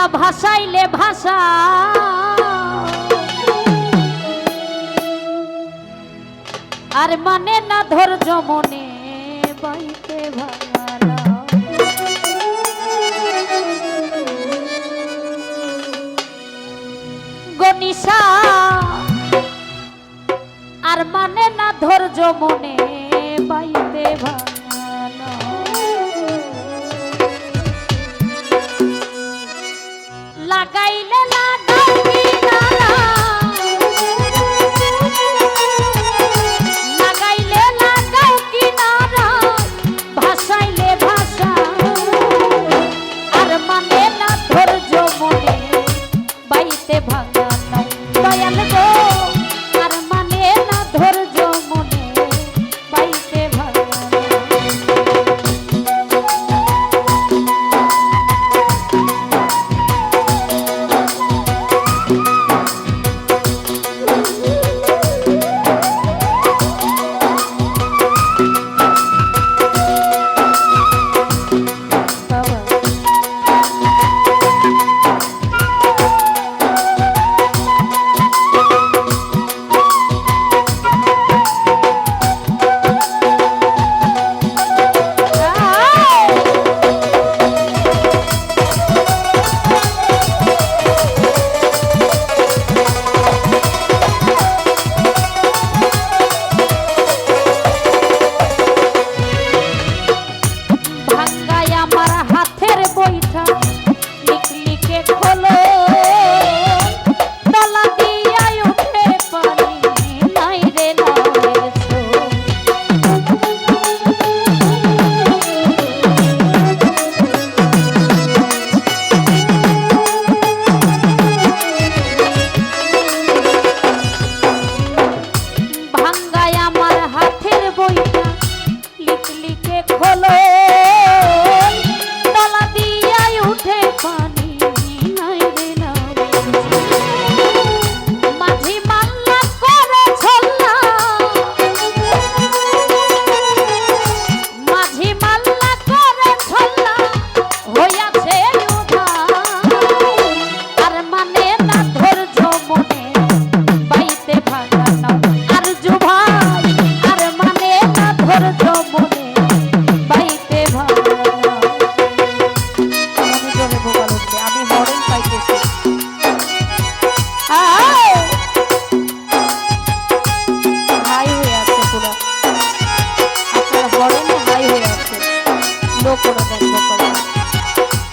দয়া ভাসাইলে ভাষা আর মানে না ধৈর্য মনে বাইতে ভাঙালা গনিশা আর মানে না ধৈর্য মনে বাইতে ভাঙালা লাগাইলে লাগাও কিনারা লাগাইলে লাগাও কিনারা ভাসাইলে ভাষা আর মানে না ধৈর্য মনে বাইতে ভাঙানো দয়াল গো আর মানে না ধৈর্য মনে বাইতে ভাঙানো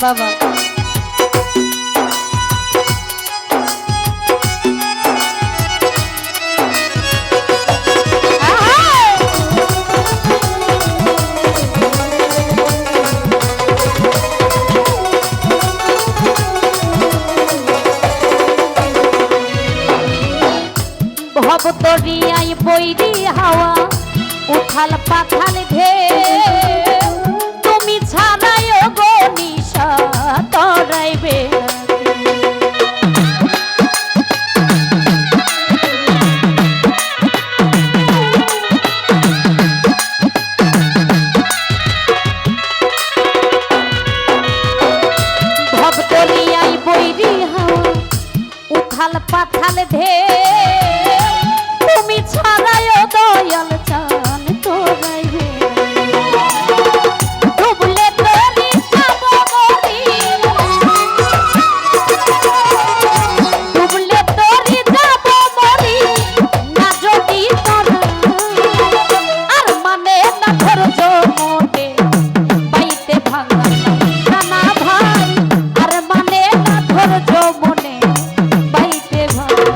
বাবা ভব দরিয়ায় বৈরি হাওয়া উথাল পাথাল ধে তুমি ছাড়াই গো নিশা তরাইবে ভব দরিয়ায় বৈরি হাওয়া উথাল পাথাল ধে তুমি ছাড়াই দয়াল চান তোরাইবে ডুবলে তরি যাব মরি ডুবলে তরি যাব মরি না যদি তোরা আর মানে না ধৈর্য মনে বাইতে ভাঙা না ভাই আর মানে না ধৈর্য মনে বাইতে ভাঙা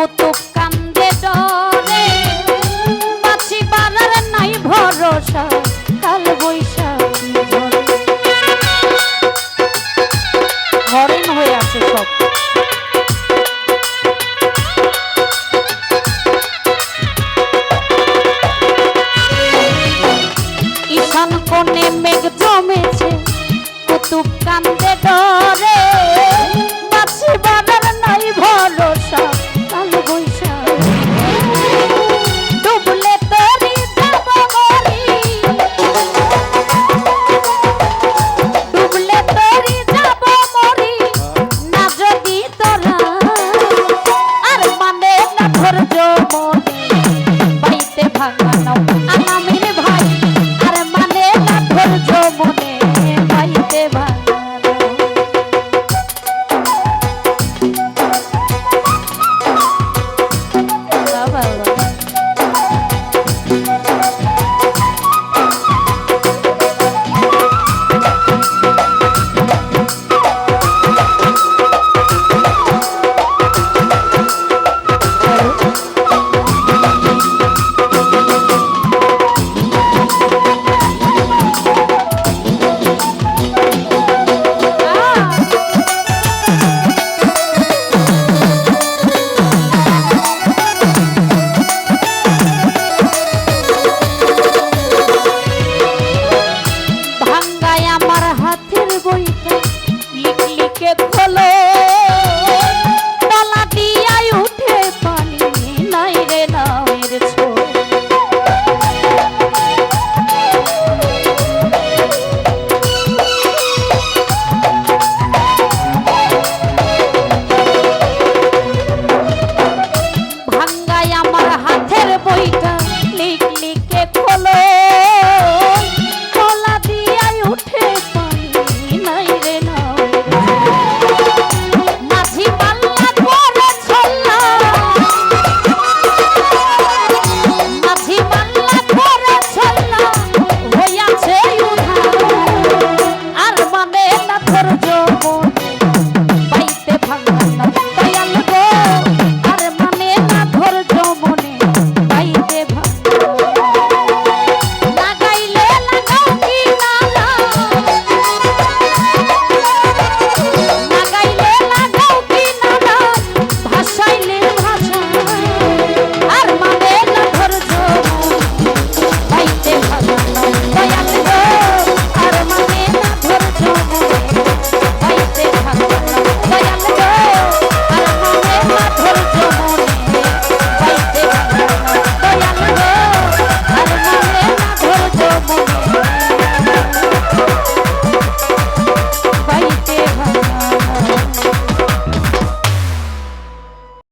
কুতুব